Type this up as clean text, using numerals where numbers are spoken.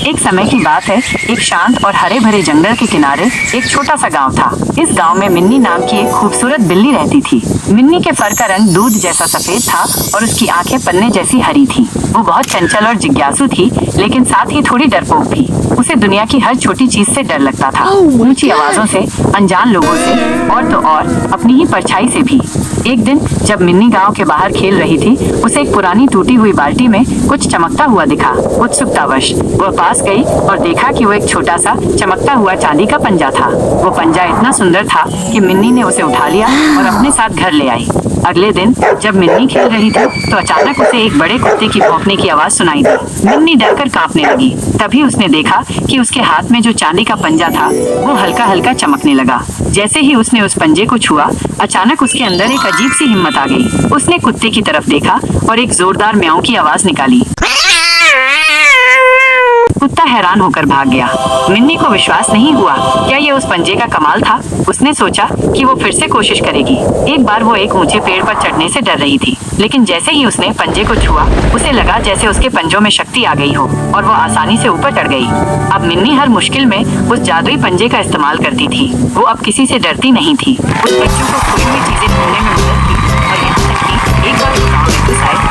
एक समय की बात है, एक शांत और हरे भरे जंगल के किनारे एक छोटा सा गांव था। इस गांव में मिन्नी नाम की एक खूबसूरत बिल्ली रहती थी। मिन्नी के फर का रंग दूध जैसा सफेद था और उसकी आंखें पन्ने जैसी हरी थीं। वो बहुत चंचल और जिज्ञासु थी, लेकिन साथ ही थोड़ी डरपोक भी। उसे दुनिया की हर छोटी चीज से डर लगता था, ऊंची आवाजों से, अनजान लोगों से और तो और अपनी ही परछाई से भी। एक दिन जब मिन्नी गांव के बाहर खेल रही थी, उसे एक पुरानी टूटी हुई बाल्टी में कुछ चमकता हुआ दिखा। उत्सुकतावश वह पास गई और देखा कि वो एक छोटा सा चमकता हुआ चांदी का पंजा था। वो पंजा इतना सुंदर था कि मिन्नी ने उसे उठा लिया और अपने साथ घर ले आई। अगले दिन जब मिन्नी खेल रही थी तो अचानक उसे एक बड़े कुत्ते की भौंकने की आवाज सुनाई दी। मिन्नी डरकर कांपने लगी। तभी उसने देखा कि उसके हाथ में जो चांदी का पंजा था वो हल्का हल्का चमकने लगा। जैसे ही उसने उस पंजे को छुआ, अचानक उसके अंदर एक अजीब सी हिम्मत आ गई। उसने कुत्ते की तरफ देखा और एक जोरदार म्याऊं की आवाज निकाली। कुत्ता हैरान होकर भाग गया। मिन्नी को विश्वास नहीं हुआ, क्या ये उस पंजे का कमाल था। उसने सोचा कि वो फिर से कोशिश करेगी। एक बार वो एक ऊंचे पेड़ पर चढ़ने से डर रही थी, लेकिन जैसे ही उसने पंजे को छुआ, उसे लगा जैसे उसके पंजों में शक्ति आ गई हो और वो आसानी से ऊपर चढ़ गई। अब मिन्नी हर मुश्किल में उस जादुई पंजे का इस्तेमाल करती थी। वो अब किसी से डरती नहीं थी। उस बच्चों को खोई हुई चीजें ढूंढने में मदद की और यहाँ तक कि एक बार वो गाँव में घुस आए